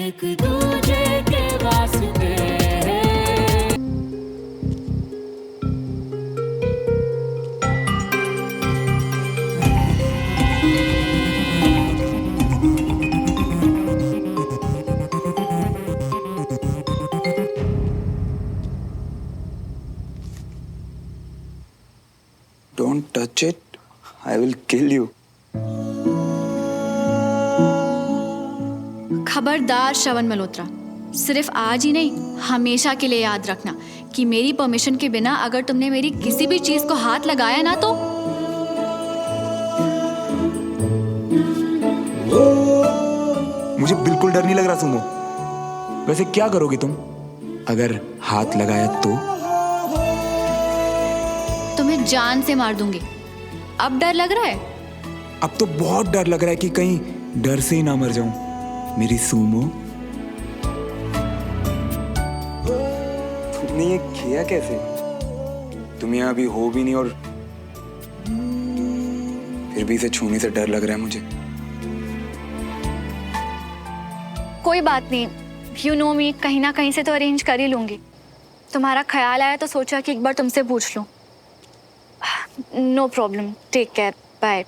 एक दूजे के वास्ते। Don't touch it. I will kill you. खबरदार श्रवण मल्होत्रा, सिर्फ आज ही नहीं हमेशा के लिए याद रखना कि मेरी परमिशन के बिना अगर तुमने मेरी किसी भी चीज को हाथ लगाया ना तो मुझे बिल्कुल डर नहीं लग रहा सुमो। वैसे क्या करोगी तुम अगर हाथ लगाया तो? तुम्हें जान से मार दूंगी। अब डर लग रहा है? अब तो बहुत डर लग रहा है कि कहीं डर से ही ना मर जाऊं मेरी सुमो। तुमने ये किया कैसे? तुम यहाँ अभी हो भी नहीं और फिर भी इसे छूने से डर लग रहा है मुझे। कोई बात नहीं, यू नो मी, कहीं ना कहीं से तो अरेंज कर ही लूंगी। तुम्हारा ख्याल आया तो सोचा कि एक बार तुमसे पूछ लूं। No problem, take care, bye.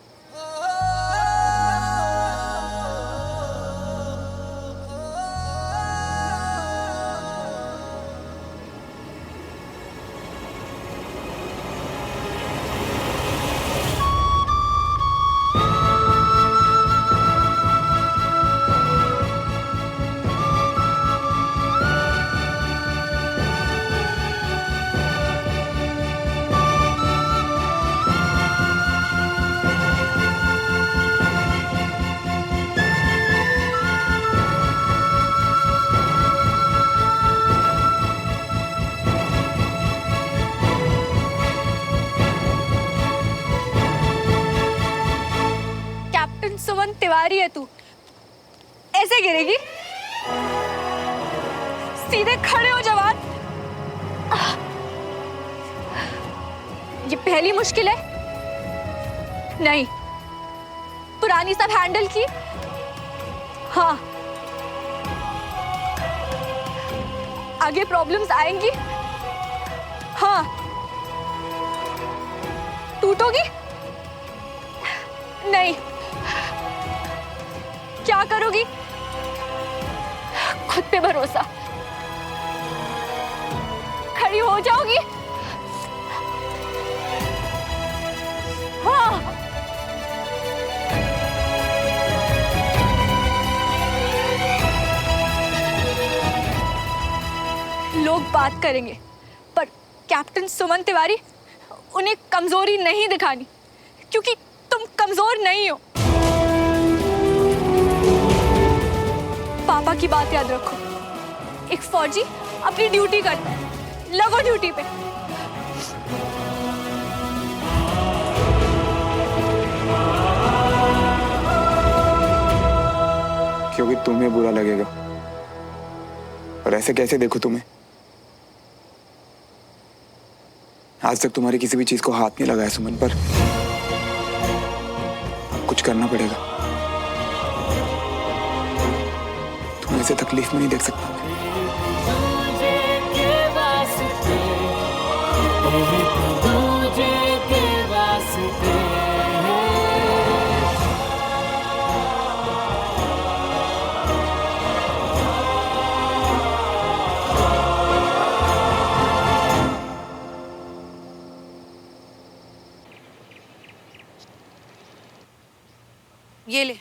Suman Tiwari है तू, ऐसे गिरेगी? सीधे खड़े हो जवान। ये पहली मुश्किल है? नहीं, पुरानी सब हैंडल की। हाँ, आगे प्रॉब्लम्स आएंगी। हाँ, टूटोगी? नहीं। क्या करोगी? खुद पे भरोसा। खड़ी हो जाओगी? हाँ। लोग बात करेंगे पर कैप्टन सुमन तिवारी, उन्हें कमजोरी नहीं दिखानी क्योंकि तुम कमजोर नहीं हो। पापा की बात याद रखो, एक फौजी अपनी ड्यूटी करता है, लगो ड्यूटी पे। क्योंकि तुम्हें बुरा लगेगा और ऐसे कैसे देखो तुम्हें? आज तक तुम्हारी किसी भी चीज को हाथ नहीं लगाया सुमन, पर अब कुछ करना पड़ेगा। तुम ऐसे तकलीफ में नहीं देख सकता। ये ले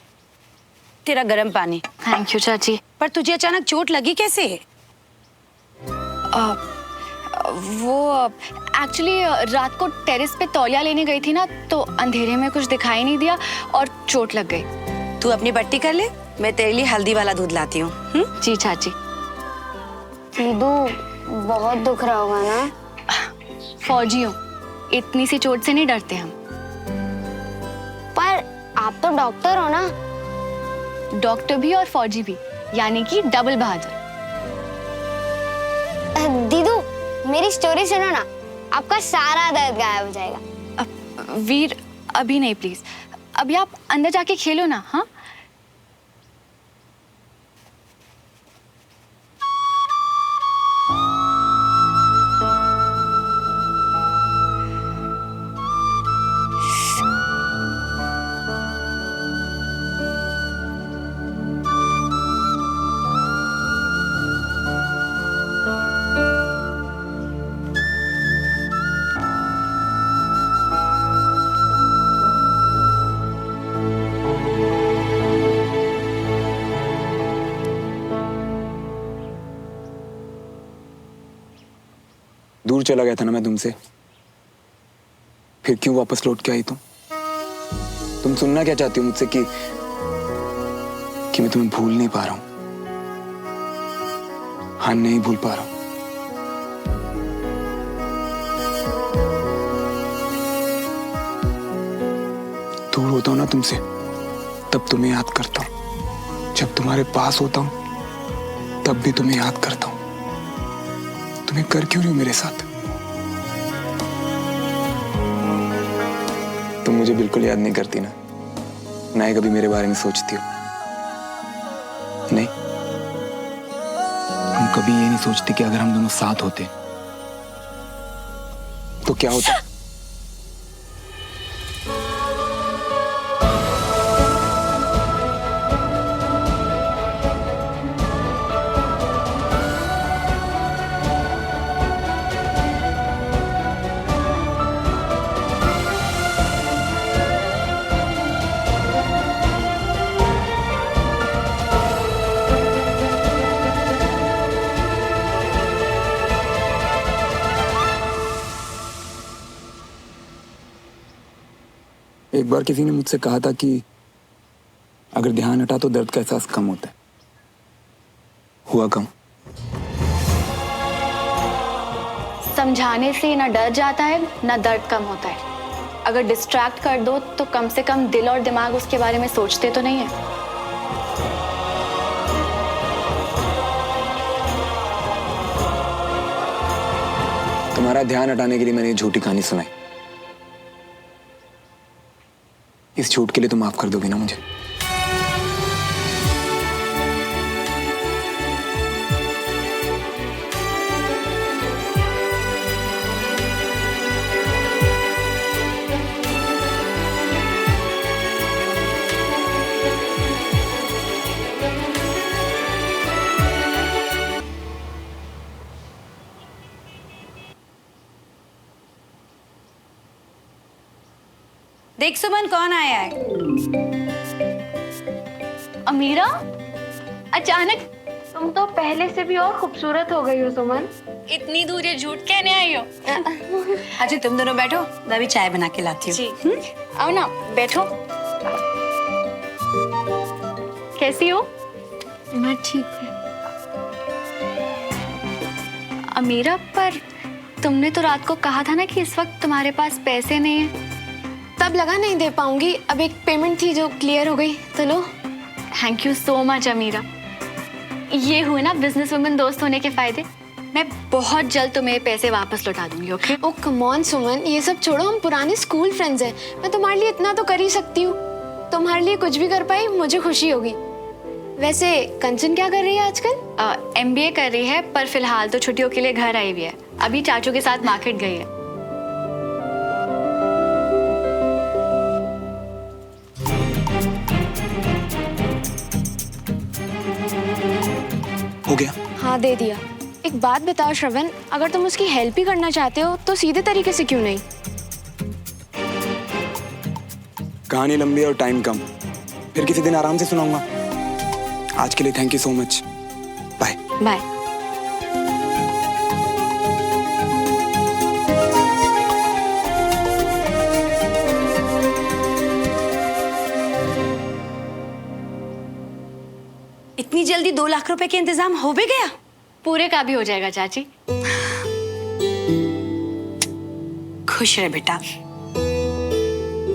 तेरा गर्म पानी। थैंक यू चाची। पर तुझे अचानक चोट लगी कैसे? वो एक्चुअली रात को टेरेस पे तौलिया लेने गई थी ना, तो अंधेरे में कुछ दिखाई नहीं दिया और चोट लग गई। तू अपनी पट्टी कर ले, मैं तेरे लिए हल्दी वाला दूध लाती हूँ। जी चाची। दीदू, बहुत दुख रहा होगा ना? फौजी हो, इतनी सी चोट से नहीं डरते हम। पर आप तो डॉक्टर हो ना? डॉक्टर भी और फौजी भी, यानी कि डबल बहादुर। दीदू, मेरी स्टोरी सुनो ना, आपका सारा दर्द गायब हो जाएगा। वीर, अभी नहीं प्लीज, अभी आप अंदर जाके खेलो ना। हाँ दूर चला गया था ना मैं तुमसे, फिर क्यों वापस लौट के आई तुम सुनना क्या चाहती हो मुझसे कि मैं तुम्हें भूल नहीं पा रहा हूं? हाँ, नहीं भूल पा रहा हूं। दूर होता हूं ना तुमसे, तब तुम्हें याद करता हूं। जब तुम्हारे पास होता हूं, तब भी तुम्हें याद करता हूं। तुम्हें कर क्यों रही हो मेरे साथ? तुम मुझे बिल्कुल याद नहीं करती ना ही कभी मेरे बारे में सोचती हो। नहीं, तुम कभी ये नहीं सोचती कि अगर हम दोनों साथ होते तो क्या होता? एक बार किसी ने मुझसे कहा था कि अगर ध्यान हटा तो दर्द का एहसास कम होता है। हुआ कम। समझाने से ना डर जाता है ना दर्द कम होता है। अगर डिस्ट्रैक्ट कर दो तो कम से कम दिल और दिमाग उसके बारे में सोचते तो नहीं है। तुम्हारा ध्यान हटाने के लिए मैंने ये झूठी कहानी सुनाई। इस झूठ के लिए तुम माफ कर दोगी ना मुझे? देख सुमन, कौन आया है? अमीरा, अचानक तुम तो पहले से भी और खूबसूरत हो गई हो सुमन। इतनी दूर ये झूठ कहने आई हो? अच्छा तुम दोनों बैठो, मैं भी चाय बना के लाती हूँ। जी, आओ ना, बैठो। कैसी हो? मैं ठीक हूँ। अमीरा, पर तुमने तो रात को कहा था ना कि इस वक्त तुम्हारे पास पैसे नहीं है। तब लगा नहीं दे पाऊंगी, अब एक पेमेंट थी जो क्लियर हो गई, तो लो। थैंक यू सो मच अमीरा। ये हुए ना बिजनेस वुमन दोस्त होने के फायदे। मैं बहुत जल्द तुम्हें पैसे वापस लौटा दूंगी, ओके? ओ कम ऑन सुमन, ये सब छोड़ो, हम पुराने स्कूल फ्रेंड्स हैं। मैं तुम्हारे लिए इतना तो कर ही सकती हूँ। तुम्हारे लिए कुछ भी कर पाई, मुझे खुशी होगी। वैसे कंचन क्या कर रही है आजकल? MBA कर रही है, पर फिलहाल तो छुट्टियों के लिए घर आई हुई है। अभी चाचू के साथ मार्केट गई है। हो गया? हाँ दे दिया। एक बात बताओ श्रवण, अगर तुम उसकी हेल्प ही करना चाहते हो तो सीधे तरीके से क्यों नहीं? कहानी लंबी और टाइम कम, फिर किसी दिन आराम से सुनाऊंगा। आज के लिए thank you so much. Bye bye. इतनी जल्दी 2 लाख रुपए के इंतजाम हो भी गया? पूरे का भी हो जाएगा चाची। खुश रहे बेटा।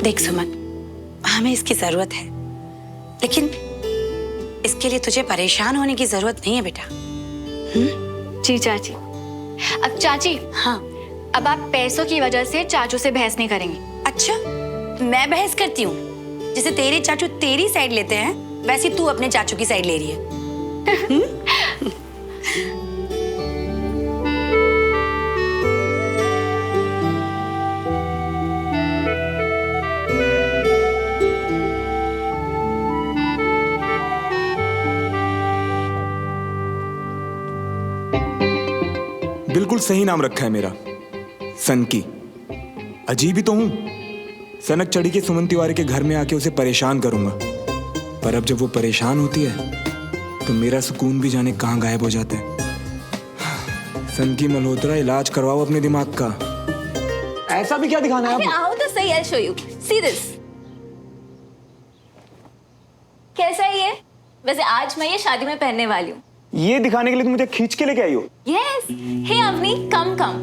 देख सुमन, हमें इसकी जरूरत है, लेकिन इसके लिए तुझे परेशान होने की जरूरत नहीं है बेटा। जी चाची। अब चाची, हाँ। अब आप पैसों की वजह से चाचू से बहस नहीं करेंगी। अच्छा, मैं बहस करती हूँ? जैसे तेरे चाचू तेरी साइड लेते हैं, वैसे तू अपने चाचू की साइड ले रही है। बिल्कुल सही नाम रखा है मेरा, सनकी। अजीब ही तो हूं। सनक चढ़ी के सुमन तिवारी के घर में आके उसे परेशान करूंगा, पर अब जब वो परेशान होती है तो मेरा सुकून भी जाने कहां गायब हो जाता है। संकी मल्होत्रा, इलाज करवाओ अपने दिमाग का। ऐसा भी क्या दिखाना है अरे आप? आओ तो सही, I'll show you. See this. कैसा है ये? वैसे आज मैं ये शादी में पहनने वाली हूँ। ये दिखाने के लिए तुम मुझे खींच के लेके आई हो? Yes. Hey अवनी, कम कम।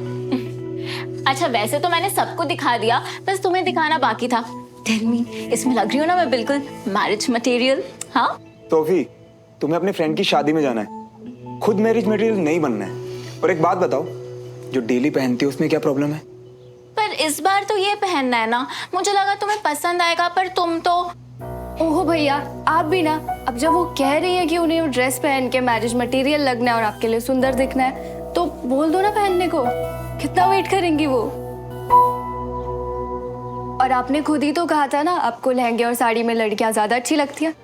अच्छा वैसे तो मैंने सबको दिखा दिया, बस तुम्हें दिखाना बाकी था। Tell me, इसमें लग रही हूँ ना मैं बिल्कुल मैरिज मटेरियल? हाँ? सोफी, तुम्हें अपने फ्रेंड की शादी में जाना है, खुद मैरिज मटेरियल नहीं बनना है। और एक बात बताओ, जो डेली पहनती हो उसमें क्या प्रॉब्लम है? पर इस बार तो ये पहनना है ना, मुझे लगा तुम्हें पसंद आएगा, पर तुम तो। ओहो भैया, आप भी ना, अब जब वो कह रही है कि उन्हें ड्रेस पहन के मैरिज मटेरियल लगना है और आपके लिए सुंदर दिखना है, तो बोल दो ना पहनने को। कितना वेट करेंगी वो? और आपने खुद ही तो कहा था ना, आपको लहंगे और साड़ी में लड़कियां ज्यादा अच्छी लगती हैं।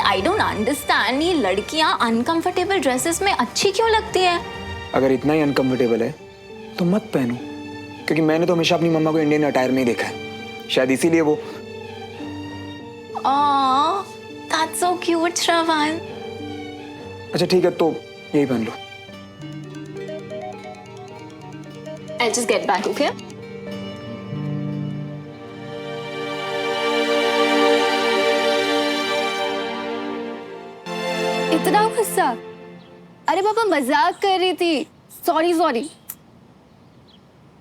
आई डोंट अंडरस्टैंड, ये लड़कियां अनकंफर्टेबल ड्रेसेस में अच्छी क्यों लगती है? अगर इतना ही अनकंफर्टेबल है तो मत पहनो, क्योंकि मैंने तो हमेशा अपनी मम्मा को इंडियन अटायर में ही देखा है, शायद इसीलिए वो। That's so cute, श्रवण। अच्छा ठीक है, तो यही पहन लो। I'll just get back, okay? इतना गुस्सा? अरे पापा मजाक कर रही थी, सॉरी।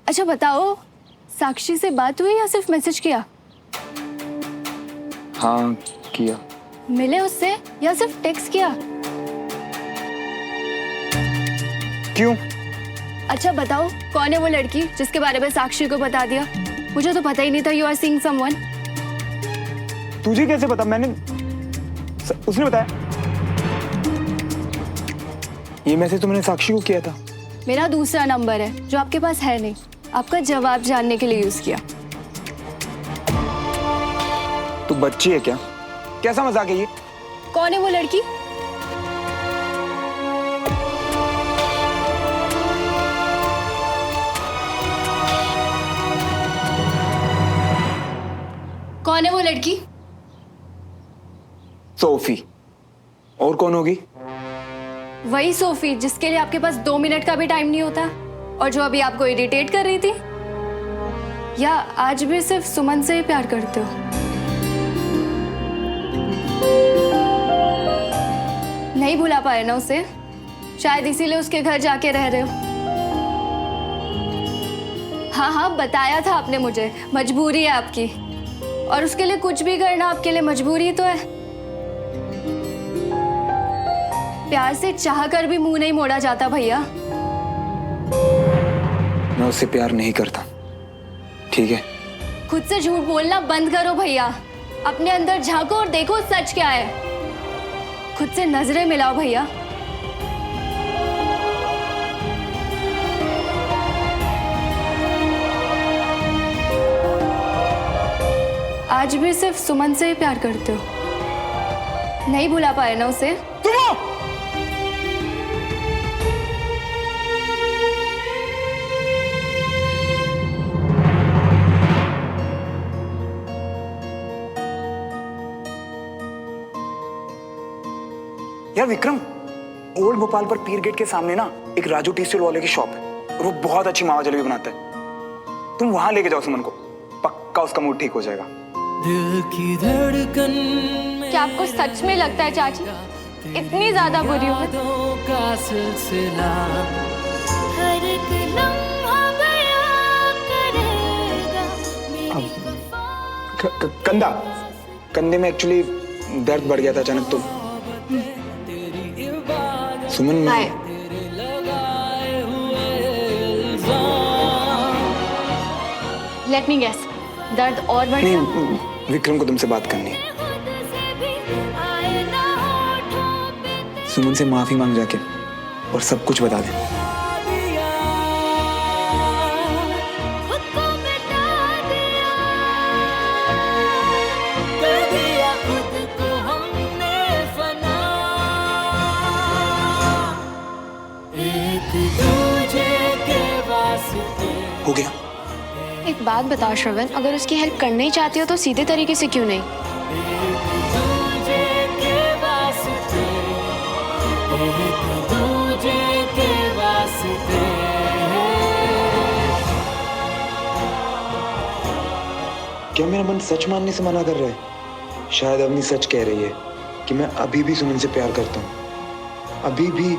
अच्छा बताओ, साक्षी से बात हुई या सिर्फ मैसेज किया? हाँ किया। मिले उससे या सिर्फ टेक्स्ट किया? क्यों? अच्छा बताओ, कौन है वो लड़की जिसके बारे में साक्षी को बता दिया? मुझे तो पता ही नहीं था यू आर सीइंग समवन। तुझे कैसे पता? उसने बताया। ये मैसेज तो मैंने साक्षी को किया था। मेरा दूसरा नंबर है जो आपके पास है नहीं, आपका जवाब जानने के लिए यूज किया। तू बच्ची है क्या? कैसा मजाक है ये? कौन है वो लड़की? कौन है वो लड़की? सोफी। और कौन होगी? वही सोफी जिसके लिए आपके पास 2 मिनट का भी टाइम नहीं होता, और जो अभी आपको इरिटेट कर रही थी। या आज भी सिर्फ सुमन से ही प्यार करते हो? नहीं भुला पाए ना उसे, शायद इसीलिए उसके घर जाके रह रहे हो। हाँ बताया था आपने मुझे, मजबूरी है आपकी, और उसके लिए कुछ भी करना आपके लिए मजबूरी तो है। प्यार से चाह कर भी मुंह नहीं मोड़ा जाता भैया। मैं उससे प्यार नहीं करता, ठीक है? खुद से झूठ बोलना बंद करो भैया, अपने अंदर झांको और देखो सच क्या है। खुद से नजरें मिलाओ भैया। आज भी सिर्फ सुमन से ही प्यार करते हो? नहीं भुला पाए ना उसे? यार विक्रम, ओल्ड भोपाल पर पीर गेट के सामने ना एक राजू टी स्टॉल वाले की शॉप है, और वो बहुत अच्छी मावा जलेबी बनाता है। तुम वहां लेके जाओ सुमन को, पक्का उसका मूड ठीक हो जाएगा। दिल की धड़कन में क्या आपको सच में लगता है चाची इतनी ज्यादा बुरी हूँ? यादों का सिलसिला हर एक लम्हा बयां करेगा मेरी वफा। कंधे में एक्चुअली दर्द बढ़ गया था अचानक, तो सुमन हाय। लेट मी गेस, दर्द और बढ़ गया? नहीं, विक्रम को तुमसे बात करनी है। सुमन से माफी मांग जाके और सब कुछ बता दे। एक दूजे के वास्ते एक बात बताओ श्रवण, अगर उसकी हेल्प करना ही चाहती हो तो सीधे तरीके से क्यों नहीं? दूजे के वास्ते, एक दूजे के वास्ते। क्या मेरा मन सच मानने से मना कर रहा है? शायद अवनी सच कह रही है कि मैं अभी भी सुमन से प्यार करता हूँ, अभी भी